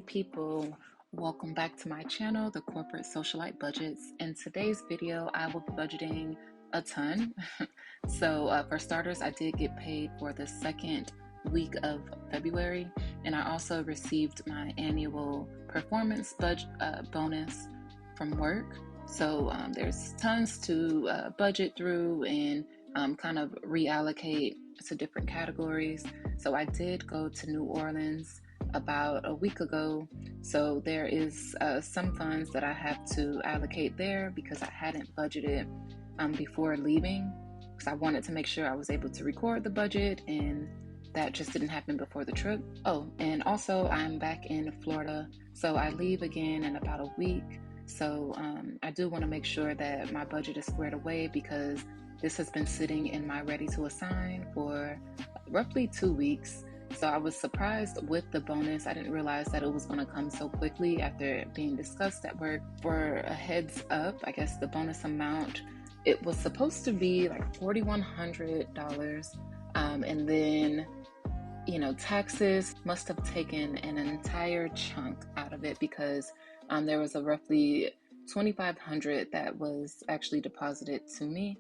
people, welcome back to my channel, The Corporate Socialite Budgets. In today's video, I will be budgeting a ton. So for starters, I did get paid for the second week of February, and I also received my annual performance bonus from work. So there's tons to budget through and kind of reallocate to different categories. So I did go to New Orleans about a week ago. So there is some funds that I have to allocate there because I hadn't budgeted before leaving, because I wanted to make sure I was able to record the budget, and that just didn't happen before the trip. Oh, and also I'm back in Florida, so I leave again in about a week. So I do want to make sure that my budget is squared away, because this has been sitting in my ready to assign for roughly 2 weeks. So I was surprised with the bonus. I didn't realize that it was going to come so quickly after being discussed at work. For a heads up, I guess the bonus amount, it was supposed to be like $4,100. And then, taxes must have taken an entire chunk out of it, because there was a roughly $2,500 that was actually deposited to me.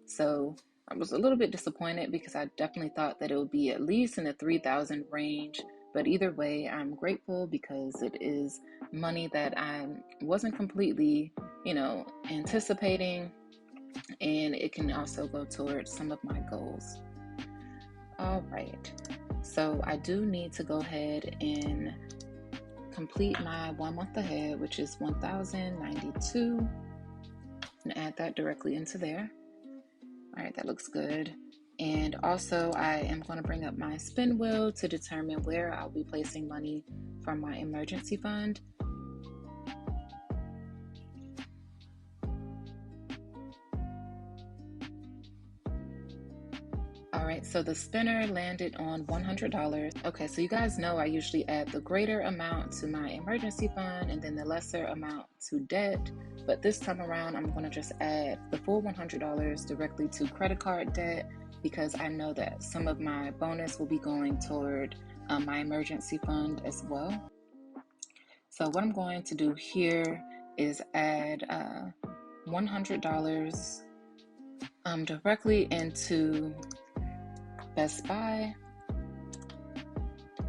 So I was a little bit disappointed, because I definitely thought that it would be at least in the 3,000 range. But either way, I'm grateful, because it is money that I wasn't completely, anticipating, and it can also go towards some of my goals. All right, so I do need to go ahead and complete my 1 month ahead, which is 1,092, and add that directly into there. All right, that looks good. And also I am going to bring up my spin wheel to determine where I'll be placing money from my emergency fund. All right, so the spinner landed on $100. Okay, so you guys know I usually add the greater amount to my emergency fund and then the lesser amount to debt. But this time around, I'm going to just add the full $100 directly to credit card debt, because I know that some of my bonus will be going toward my emergency fund as well. So what I'm going to do here is add $100 directly into Best Buy.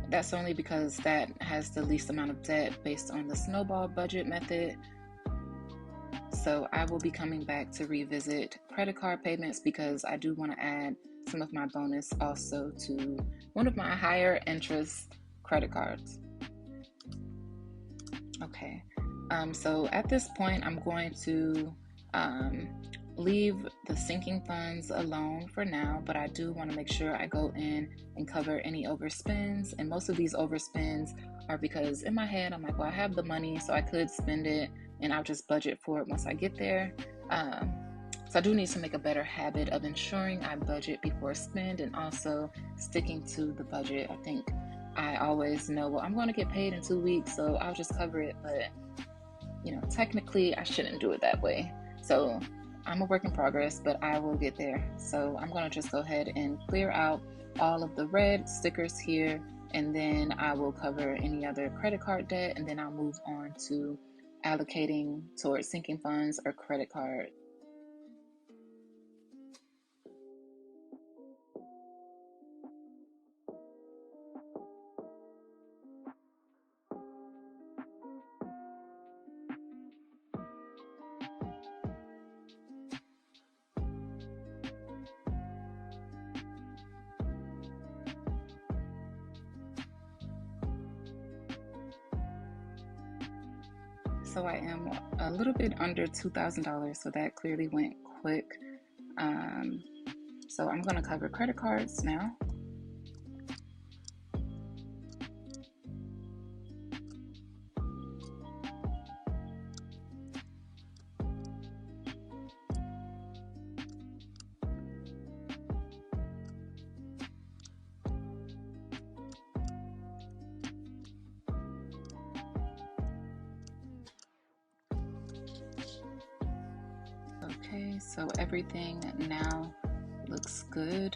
That's only because that has the least amount of debt based on the snowball budget method. So I will be coming back to revisit credit card payments, because I do want to add some of my bonus also to one of my higher interest credit cards. Okay, so at this point, I'm going to leave the sinking funds alone for now, but I do want to make sure I go in and cover any overspends. And most of these overspends are because in my head, I'm like, well, I have the money, so I could spend it, and I'll just budget for it once I get there. So I do need to make a better habit of ensuring I budget before spend, and also sticking to the budget. I think I always know, well, I'm going to get paid in 2 weeks, so I'll just cover it. But, technically I shouldn't do it that way. So I'm a work in progress, but I will get there. So I'm going to just go ahead and clear out all of the red stickers here, and then I will cover any other credit card debt, and then I'll move on to allocating towards sinking funds or credit card. So I am a little bit under $2,000, so that clearly went quick. So I'm going to cover credit cards now. Okay, so everything now looks good.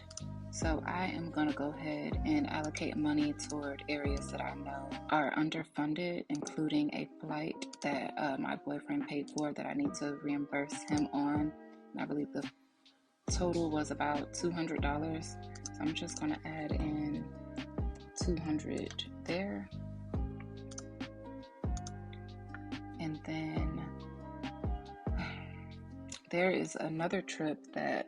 So I am going to go ahead and allocate money toward areas that I know are underfunded, including a flight that my boyfriend paid for that I need to reimburse him on. And I believe the total was about $200. So I'm just going to add in $200 there. And then there is another trip that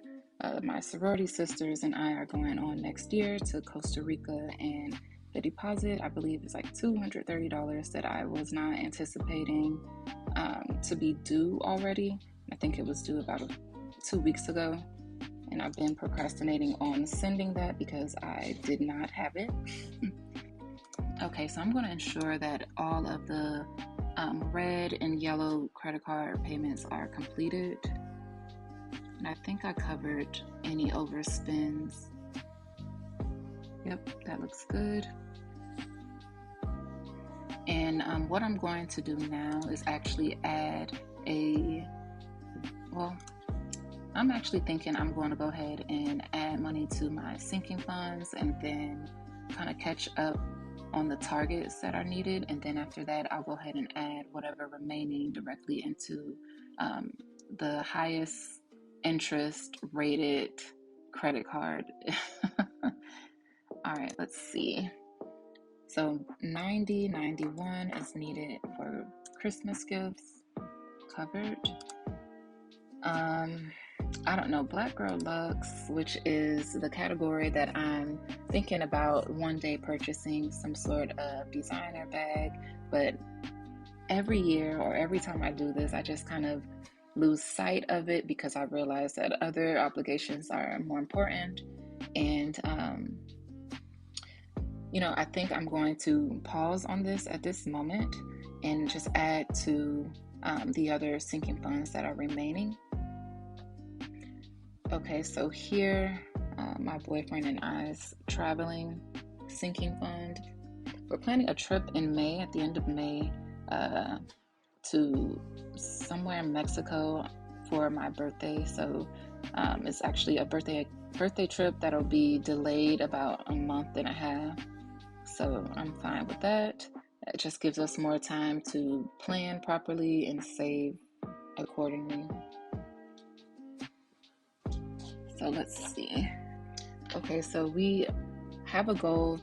my sorority sisters and I are going on next year to Costa Rica, and the deposit, I believe, is like $230 that I was not anticipating to be due already. I think it was due about 2 weeks ago, and I've been procrastinating on sending that because I did not have it. Okay, so I'm going to ensure that all of the red and yellow credit card payments are completed. And I think I covered any overspends. Yep, that looks good. And what I'm going to do now is actually add I'm actually thinking I'm going to go ahead and add money to my sinking funds and then kind of catch up on the targets that are needed. And then after that, I'll go ahead and add whatever remaining directly into the highest interest rated credit card. All right, let's see. So $90.91 is needed for Christmas gifts, covered. I don't know, Black Girl Lux, which is the category that I'm thinking about one day purchasing some sort of designer bag, but every year or every time I do this, I just kind of lose sight of it because I realize that other obligations are more important. And I think I'm going to pause on this at this moment and just add to the other sinking funds that are remaining. Okay, so here, my boyfriend and I's traveling sinking fund. We're planning a trip in May, at the end of May, to somewhere in Mexico for my birthday. So it's actually a birthday trip that'll be delayed about a month and a half. So I'm fine with that. It just gives us more time to plan properly and save accordingly. So let's see. Okay, so we have a goal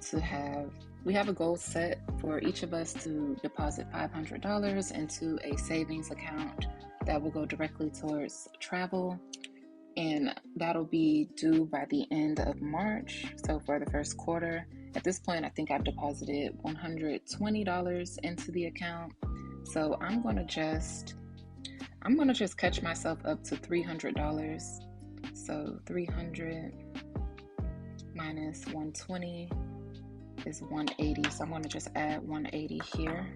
set for each of us to deposit $500 into a savings account that will go directly towards travel, and that'll be due by the end of March. So for the first quarter, at this point, I think I've deposited $120 into the account. So I'm gonna just catch myself up to $300. So 300 minus 120 is 180. So I'm going to just add 180 here.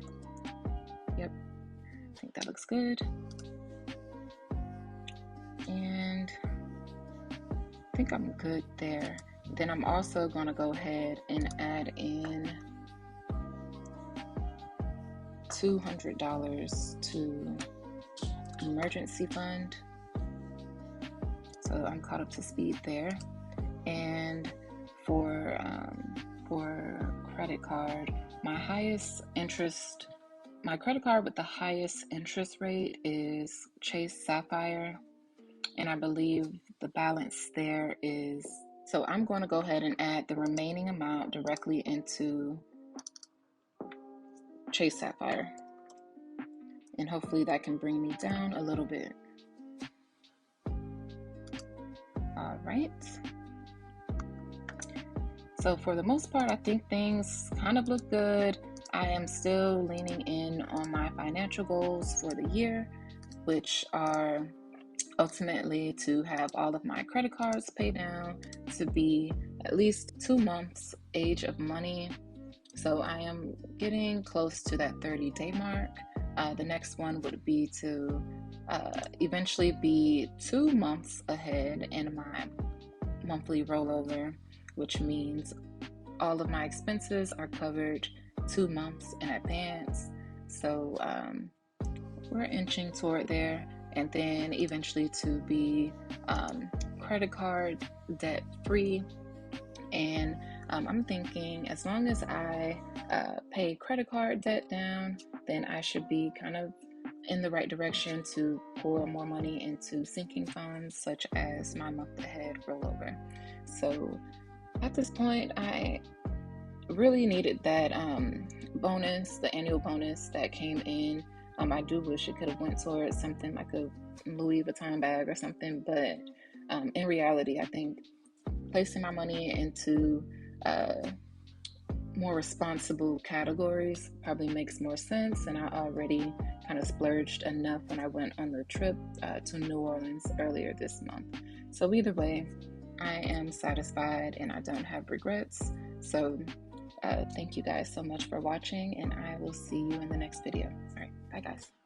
Yep, I think that looks good. And I think I'm good there. Then I'm also going to go ahead and add in $200 to emergency fund. So I'm caught up to speed there. And for credit card, my credit card with the highest interest rate is Chase Sapphire, and I believe the balance there is, so I'm going to go ahead and add the remaining amount directly into Chase Sapphire, and hopefully that can bring me down a little bit. All right. So for the most part, I think things kind of look good. I am still leaning in on my financial goals for the year, which are ultimately to have all of my credit cards paid down, to be at least 2 months age of money. So I am getting close to that 30-day mark. The next one would be to eventually be 2 months ahead in my monthly rollover, which means all of my expenses are covered 2 months in advance. So we're inching toward there, and then eventually to be credit card debt free. And I'm thinking as long as I pay credit card debt down, then I should be kind of in the right direction to pour more money into sinking funds such as my month ahead rollover. So at this point, I really needed that bonus, the annual bonus that came in. I do wish it could have went towards something like a Louis Vuitton bag or something, but in reality, I think placing my money into more responsible categories probably makes more sense. And I already kind of splurged enough when I went on the trip to New Orleans earlier this month. So either way, I am satisfied and I don't have regrets. So thank you guys so much for watching, and I will see you in the next video. All right, bye guys.